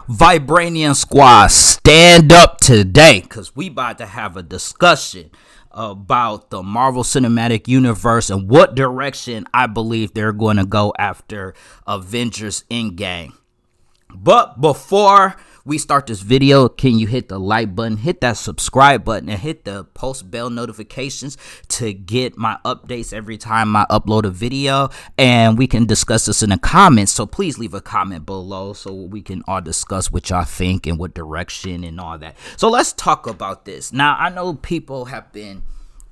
Vibranium Squad, stand up today, because we about to have a discussion about the Marvel Cinematic Universe and what direction I believe they're going to go after Avengers Endgame. But before we start this video, can you hit the like button, hit that subscribe button, and hit the post bell notifications to get my updates every time I upload a video? And we can discuss this in the comments, so please leave a comment below so we can all discuss what y'all think and what direction and all that. So let's talk about this. Now, I know people have been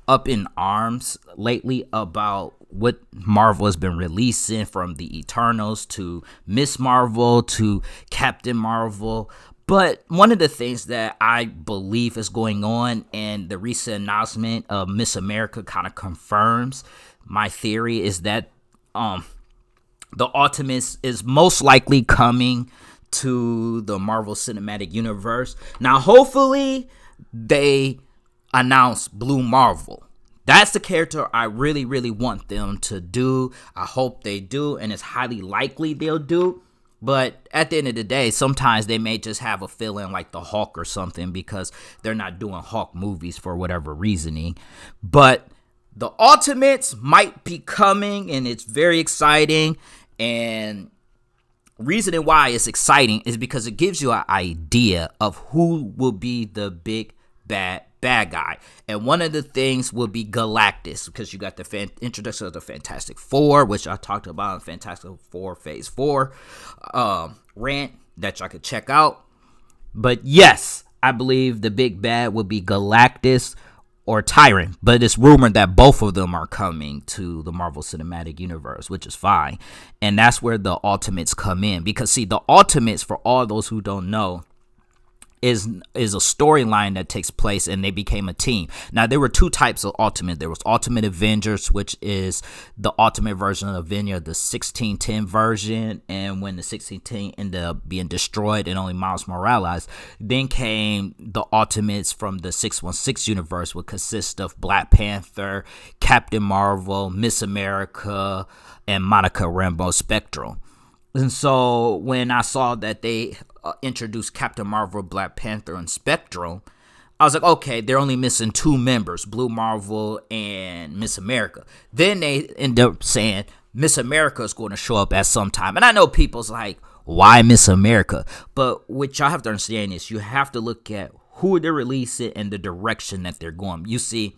up in arms lately about what Marvel has been releasing, from the Eternals to Miss Marvel to Captain Marvel. But one of the things that I believe is going on, and the recent announcement of Miss America kind of confirms my theory, is that the Ultimates is most likely coming to the Marvel Cinematic Universe. Now, hopefully they announce Blue Marvel. That's the character I really, really want them to do. I hope they do, and it's highly likely they'll do. But at the end of the day, sometimes they may just have a feeling like the Hulk or something, because they're not doing Hulk movies for whatever reasoning. But the Ultimates might be coming, and it's very exciting. And reasoning why it's exciting is because it gives you an idea of who will be the big bad guy. And one of the things will be Galactus, because you got the introduction of the Fantastic Four, which I talked about in Fantastic Four Phase 4 rant that y'all could check out. But yes, I believe the big bad will be Galactus or Tyrant, but it's rumored that both of them are coming to the Marvel Cinematic Universe, which is fine. And that's where the Ultimates come in, because see, the Ultimates, for all those who don't know, is a storyline that takes place, and they became a team. Now, there were two types of Ultimate. There was Ultimate Avengers, which is the ultimate version of Avenger, the 1610 version, and when the 1610 ended up being destroyed and only Miles Morales, then came the Ultimates from the 616 universe, which consists of Black Panther, Captain Marvel, Miss America, and Monica Rambeau Spectral. And so when I saw that they introduced Captain Marvel, Black Panther, and Spectral, I was like, okay, they're only missing two members, Blue Marvel and Miss America. Then they end up saying Miss America is going to show up at some time. And I know people's like, why Miss America? But what y'all have to understand is you have to look at who they're releasing and the direction that they're going. You see,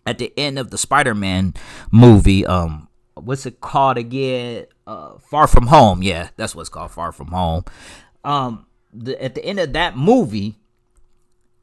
at the end of the Spider-Man movie, what's it called again? Far From Home. Yeah, that's what it's called, Far From Home. At the end of that movie,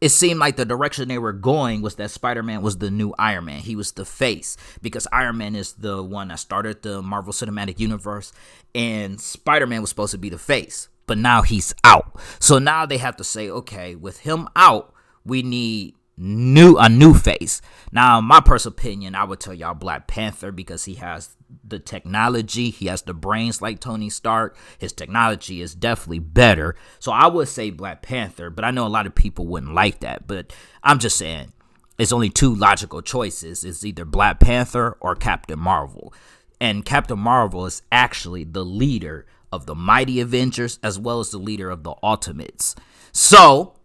it seemed like the direction they were going was that Spider-Man was the new Iron Man. He was the face, because Iron Man is the one that started the Marvel Cinematic Universe, and Spider-Man was supposed to be the face. But now he's out. So now they have to say, okay, with him out, we need a new face. Now, my personal opinion, I would tell y'all Black Panther, because he has the technology, he has the brains like Tony Stark. His technology is definitely better, so I would say Black Panther. But I know a lot of people wouldn't like that, but I'm just saying it's only two logical choices. It's either Black Panther or Captain Marvel, and Captain Marvel is actually the leader of the Mighty Avengers as well as the leader of the Ultimates. So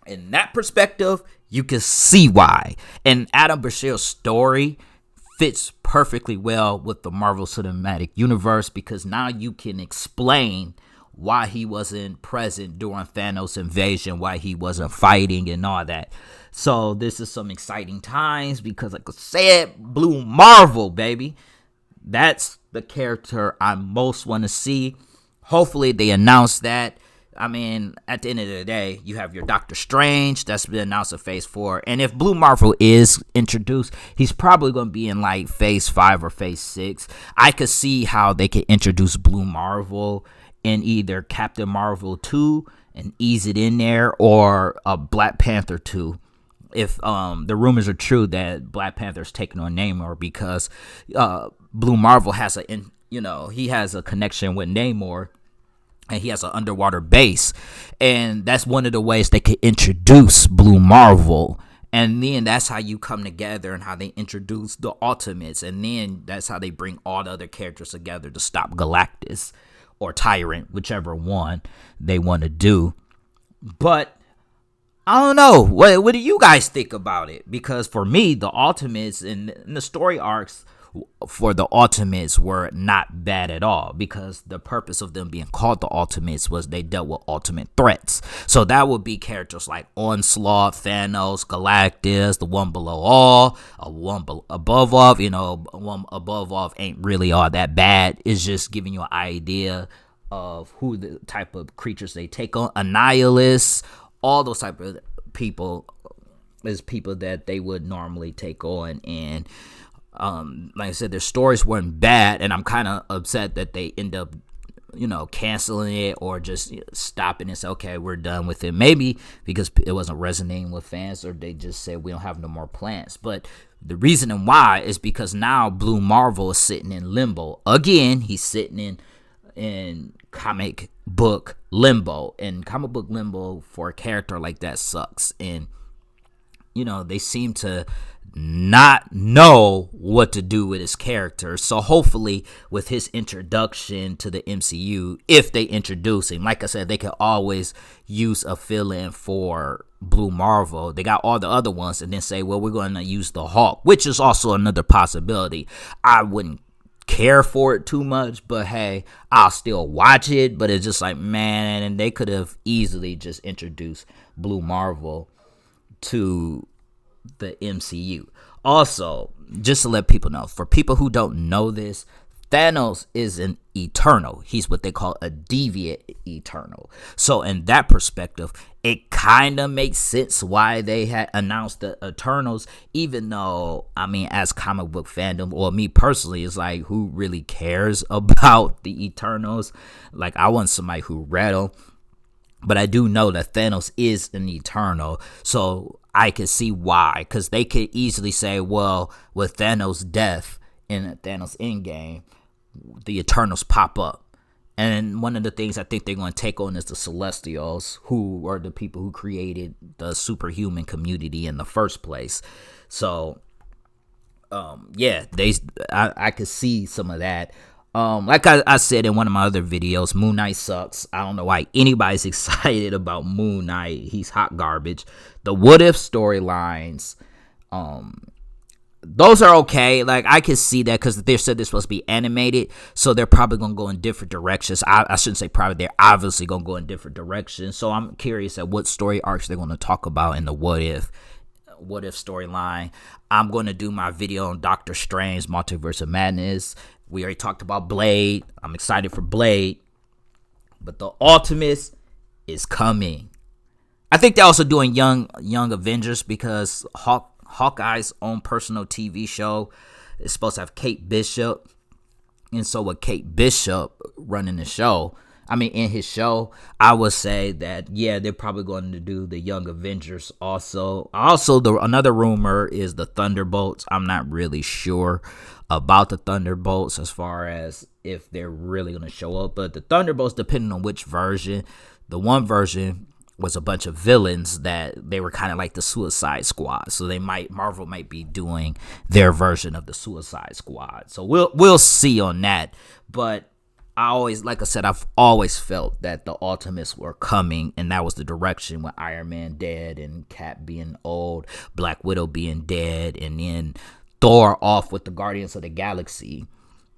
in that perspective, you can see why. And Adam Brashear's story fits perfectly well with the Marvel Cinematic Universe, because now you can explain why he wasn't present during Thanos' invasion, why he wasn't fighting and all that. So this is some exciting times, because like I said, Blue Marvel, baby. That's the character I most want to see. Hopefully they announce that. I mean, at the end of the day, you have your Doctor Strange that's been announced in Phase 4. And if Blue Marvel is introduced, he's probably going to be in like Phase 5 or Phase 6. I could see how they could introduce Blue Marvel in either Captain Marvel 2 and ease it in there, or a Black Panther 2. If the rumors are true that Black Panther's taking on Namor, because Blue Marvel has he has a connection with Namor, and he has an underwater base, and that's one of the ways they could introduce Blue Marvel. And then that's how you come together, and how they introduce the Ultimates, and then that's how they bring all the other characters together to stop Galactus. or Tyrant, whichever one they want to do. But I don't know. What do you guys think about it? Because for me, the Ultimates and the story arcs for the Ultimates were not bad at all, because the purpose of them being called the Ultimates was they dealt with ultimate threats. So that would be characters like Onslaught, Thanos, Galactus, the One Below All, above all. One above all ain't really all that bad. It's just giving you an idea of who the type of creatures they take on. Annihilus, all those type of people is people that they would normally take on. And like I said, their stories weren't bad, and I'm kind of upset that they end up, canceling it or just stopping and say, okay, we're done with it. Maybe because it wasn't resonating with fans, or they just said we don't have no more plans. But the reason why is because now Blue Marvel is sitting in limbo again. He's sitting in comic book limbo, and comic book limbo for a character like that sucks. And they seem to not know what to do with his character. So hopefully with his introduction to the MCU, if they introduce him, like I said, they can always use a fill-in for Blue Marvel. They got all the other ones, and then say, well, we're going to use the Hulk, which is also another possibility. I wouldn't care for it too much, but hey, I'll still watch it. But it's just like, man, and they could have easily just introduced Blue Marvel to the MCU. Also, just to let people know, for people who don't know this, Thanos is an Eternal. He's what they call a deviant Eternal. So in that perspective, it kind of makes sense why they had announced the Eternals, even though, as comic book fandom, or me personally, it's like, who really cares about the Eternals? Like, I want somebody who read them. But I do know that Thanos is an Eternal, so I can see why. Because they could easily say, well, with Thanos' death in Thanos Endgame, the Eternals pop up. And one of the things I think they're going to take on is the Celestials, who are the people who created the superhuman community in the first place. So, I could see some of that. Like I said in one of my other videos, Moon Knight sucks. I don't know why anybody's excited about Moon Knight. He's hot garbage. The What If storylines, those are okay. Like, I can see that, because they said they're supposed to be animated, so they're probably going to go in different directions. I shouldn't say probably, they're obviously going to go in different directions. So I'm curious at what story arcs they're going to talk about in the What If storyline. I'm going to do my video on Doctor Strange Multiverse of Madness. We already talked about Blade. I'm excited for Blade. But the Ultimates is coming. I think they're also doing Young Avengers, because Hawkeye's own personal TV show is supposed to have Kate Bishop. And so with Kate Bishop running the show, in his show, I would say that, yeah, they're probably going to do the Young Avengers also. Another rumor is the Thunderbolts. I'm not really sure about the Thunderbolts as far as if they're really going to show up. But the Thunderbolts, depending on which version, the one version was a bunch of villains that they were kind of like the Suicide Squad. So Marvel might be doing their version of the Suicide Squad. So we'll see on that. But I've always felt that the Ultimates were coming, and that was the direction, with Iron Man dead and Cap being old, Black Widow being dead, and then Thor off with the Guardians of the Galaxy.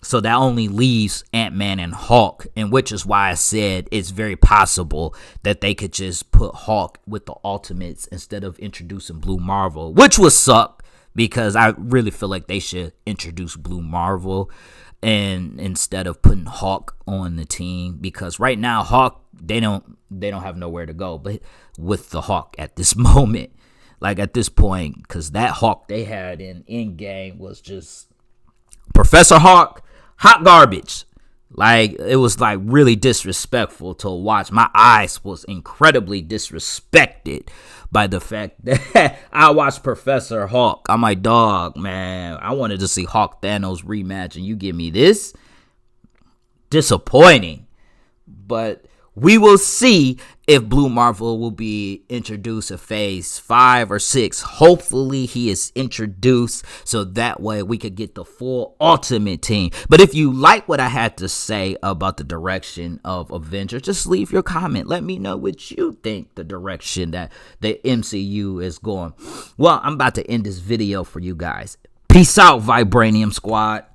So that only leaves Ant-Man and Hulk, and which is why I said it's very possible that they could just put Hulk with the Ultimates instead of introducing Blue Marvel, which would suck, because I really feel like they should introduce Blue Marvel and instead of putting Hulk on the team, because right now Hulk, they don't have nowhere to go but with the Hulk at this moment, like at this point, because that Hulk they had in Endgame was just Professor Hulk, hot garbage. Like, it was like really disrespectful to watch. My eyes was incredibly disrespected by the fact that I watched Professor Hulk. I'm like, dog, man, I wanted to see Hulk Thanos rematch, and you give me this? Disappointing. But We will see if Blue Marvel will be introduced in phase 5 or 6. Hopefully he is introduced so that way we could get the full Ultimate team. But if you like what I had to say about the direction of Avengers, just leave your comment. Let me know what you think the direction that the MCU is going. Well, I'm about to end this video for you guys. Peace out, Vibranium Squad.